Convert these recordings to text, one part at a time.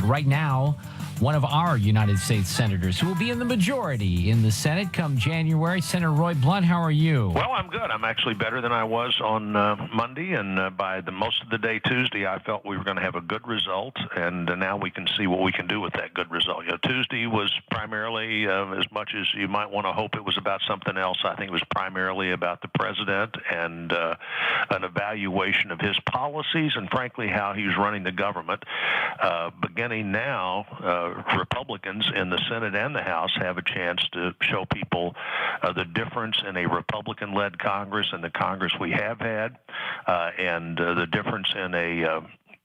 right now one of our United States senators who will be in the majority in the Senate come January. Senator Roy Blunt, how are you? Well, I'm good. I'm actually better than I was on Monday, and by the most of the day Tuesday, I felt we were going to have a good result, and now we can see what we can do with that good result. Tuesday was primarily, as much as you might want to hope it was about something else, I think it was primarily about the president and an evaluation of his policies and, frankly, how he's running the government. Beginning now, Republicans in the Senate and the House have a chance to show people the difference in a Republican-led Congress and the Congress we have had, and the difference in a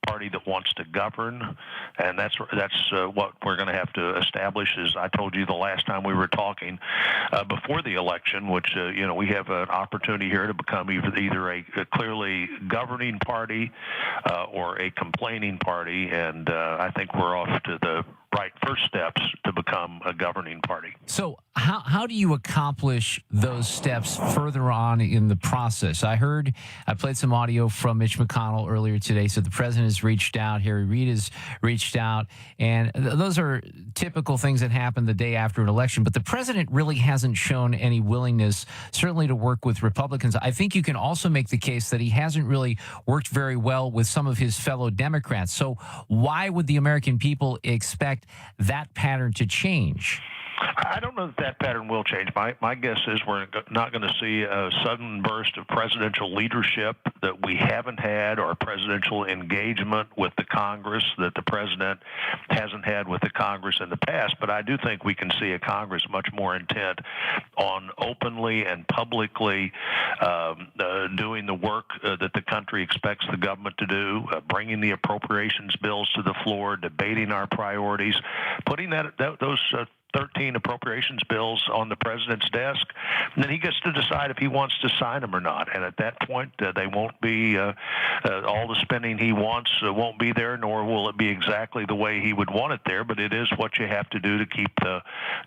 party that wants to govern, and that's what we're going to have to establish. As I told you the last time we were talking before the election, which we have an opportunity here to become either a clearly governing party or a complaining party, and I think we're off to the right first steps to become a governing party. So how do you accomplish those steps further on in the process? I played some audio from Mitch McConnell earlier today. So the president has reached out, Harry Reid has reached out, and those are typical things that happen the day after an election. But the president really hasn't shown any willingness, certainly to work with Republicans. I think you can also make the case that he hasn't really worked very well with some of his fellow Democrats. So why would the American people expect that pattern to change? I don't know that pattern will change. My guess is we're not going to see a sudden burst of presidential leadership that we haven't had, or presidential engagement with the Congress that the president hasn't had with the Congress in the past. But I do think we can see a Congress much more intent on openly and publicly doing the work that the country expects the government to do, bringing the appropriations bills to the floor, debating our priorities, putting those 13 appropriations bills on the president's desk, and then he gets to decide if he wants to sign them or not. And at that point, they won't be all the spending he wants won't be there, nor will it be exactly the way he would want it there. But it is what you have to do to keep the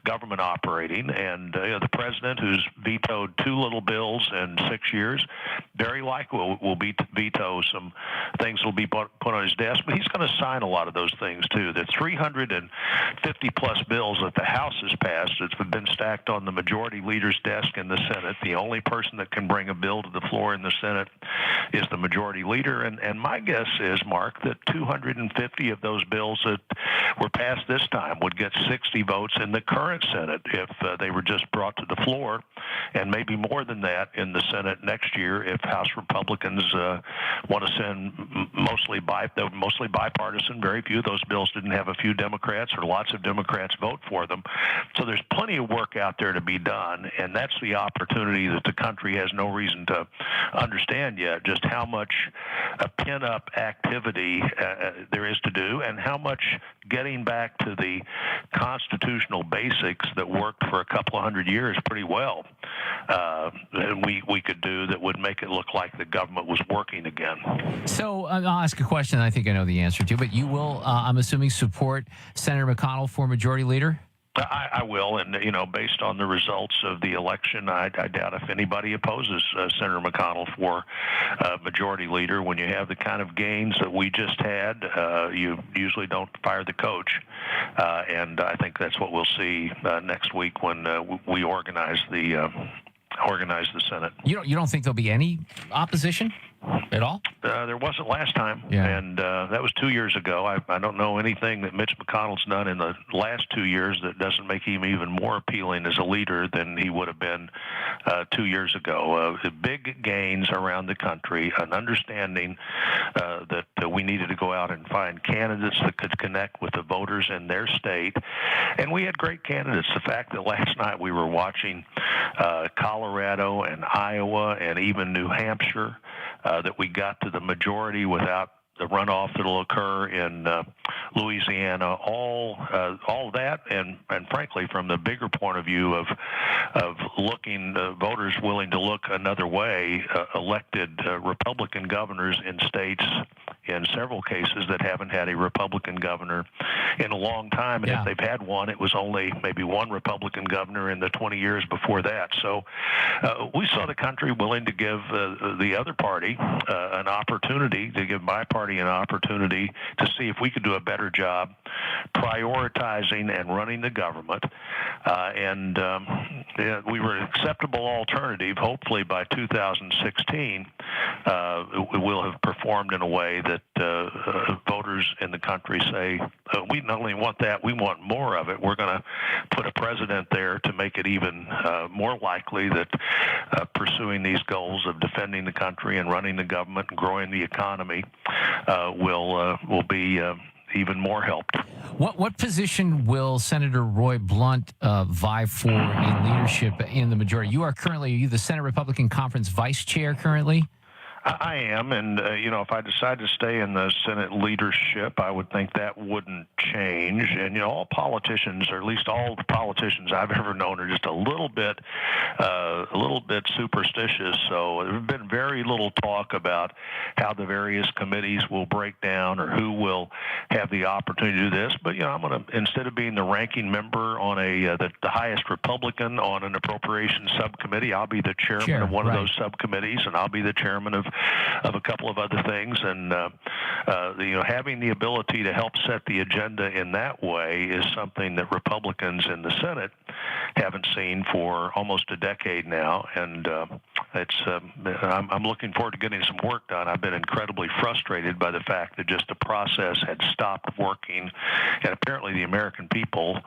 government operating. And the president, who's vetoed 2 little bills in 6 years, very likely will veto some things that will be put on his desk. But he's going to sign a lot of those things too. The 350 plus bills that the House has passed, it's been stacked on the majority leader's desk in the Senate. The only person that can bring a bill to the floor in the Senate is the majority leader. And my guess is, Mark, that 250 of those bills that were passed this time would get 60 votes in the current Senate if they were just brought to the floor, and maybe more than that in the Senate next year if House Republicans want to send mostly bipartisan. Very few of those bills didn't have a few Democrats or lots of Democrats vote for them. So there's plenty of work out there to be done, and that's the opportunity that the country has no reason to understand yet, just how much pin-up activity there is to do, and how much getting back to the constitutional basics that worked for a couple of hundred years pretty well we could do that would make it look like the government was working again. So I'll ask a question I think I know the answer to, but you will, I'm assuming, support Senator McConnell for Majority Leader? I will, and based on the results of the election, I doubt if anybody opposes Senator McConnell for majority leader. When you have the kind of gains that we just had, you usually don't fire the coach, and I think that's what we'll see next week when we organize the Senate. You don't think there'll be any opposition at all? There wasn't last time, and that was 2 years ago. I don't know anything that Mitch McConnell's done in the last 2 years that doesn't make him even more appealing as a leader than he would have been 2 years ago. Big gains around the country, an understanding that we needed to go out and find candidates that could connect with the voters in their state, and we had great candidates. The fact that last night we were watching Colorado and Iowa and even New Hampshire, that we got to the majority without the runoff that'll occur in Louisiana, all that, and frankly, from the bigger point of view of looking voters willing to look another way, elected Republican governors in states in several cases that haven't had a Republican governor in a long time, and if they've had one, it was only maybe one Republican governor in the 20 years before that. So we saw the country willing to give the other party an opportunity, to give my party an opportunity to see if we could do a better job prioritizing and running the government. We were an acceptable alternative. Hopefully by 2016, we will have performed in a way that voters in the country say, we not only want that, we want more of it. We're going to put a president there to make it even more likely that pursuing these goals of defending the country and running the government and growing the economy will be even more helped. What position will Senator Roy Blunt vie for in leadership in the majority? Are you the Senate Republican Conference vice chair currently? I am, and if I decide to stay in the Senate leadership, I would think that wouldn't change. And all politicians, or at least all the politicians I've ever known, are just a little bit superstitious. So there's been very little talk about how the various committees will break down or who will have the opportunity to do this. But I'm going to, instead of being the ranking member on the highest Republican on an appropriations subcommittee, I'll be the chairman of one of those subcommittees, and I'll be the chairman of a couple of other things, and having the ability to help set the agenda in that way is something that Republicans in the Senate haven't seen for almost a decade now, and I'm looking forward to getting some work done. I've been incredibly frustrated by the fact that just the process had stopped working, and apparently the American people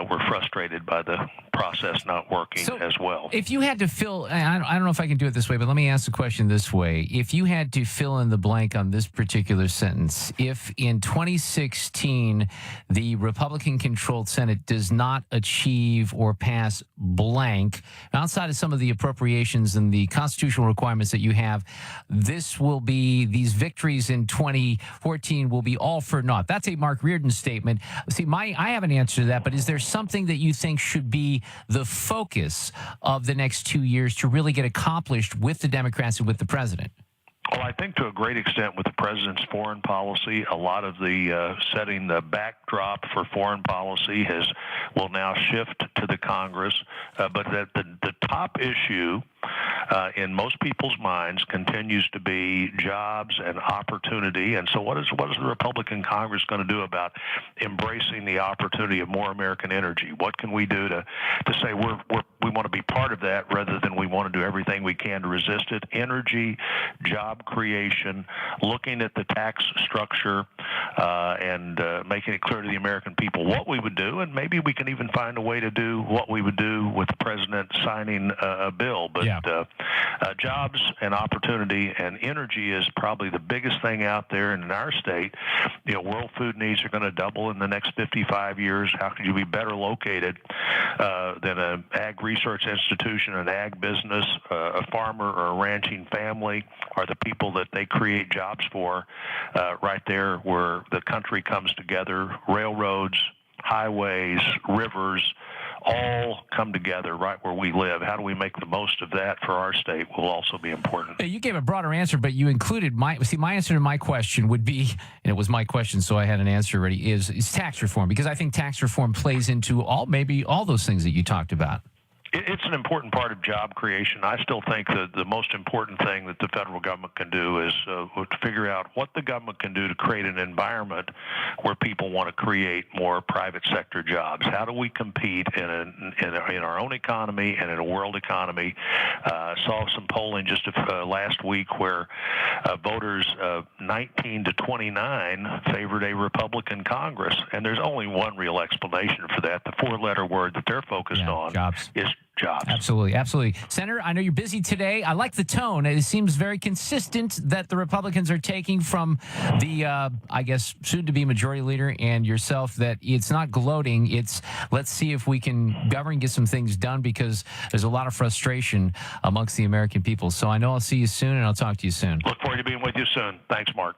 were frustrated by the process not working as well. If you had to fill, I don't know if I can do it this way, but let me ask the question this way. If you had to fill in the blank on this particular sentence, if in 2016 the Republican-controlled Senate does not achieve or pass blank, outside of some of the appropriations and the constitutional requirements that you have, these victories in 2014 will be all for naught. That's a Mark Reardon statement. See, I have an answer to that, but is there something that you think should be the focus of the next 2 years to really get accomplished with the Democrats and with the president? Well, I think to a great extent with the president's foreign policy, a lot of the setting the backdrop for foreign policy will now shift to the Congress. But that the top issue in most people's minds continues to be jobs and opportunity. And so what is the Republican Congress going to do about embracing the opportunity of more American energy? What can we do to say we want to be part of that rather than we want to do everything we can to resist it? Energy, job creation, looking at the tax structure, and making it clear to the American people what we would do, and maybe we can even find a way to do what we would do with the president signing a bill. But jobs and opportunity and energy is probably the biggest thing out there. And in our state, world food needs are going to double in the next 55 years. How could you be better located than an ag research institution, an ag business, a farmer or a ranching family, are the people that they create jobs for right there where the country comes together. Railroads, highways, rivers, all come together right where we live. How do we make the most of that for our state will also be important. You gave a broader answer, but you included my answer to my question would be, and it was my question, so I had an answer already, is tax reform, because I think tax reform plays into maybe all those things that you talked about. It's an important part of job creation. I still think that the most important thing that the federal government can do is to figure out what the government can do to create an environment where people want to create more private sector jobs. How do we compete in our own economy and in a world economy? Saw some polling just last week where voters 19 to 29 favored a Republican Congress, and there's only one real explanation for that. The four-letter word that they're focused on is jobs. Absolutely, absolutely. Senator, I know you're busy today. I like the tone. It seems very consistent that the Republicans are taking from the, I guess, soon-to-be majority leader and yourself, that it's not gloating. It's let's see if we can govern, get some things done, because there's a lot of frustration amongst the American people. So I know I'll see you soon, and I'll talk to you soon. Look forward to being with you soon. Thanks, Mark.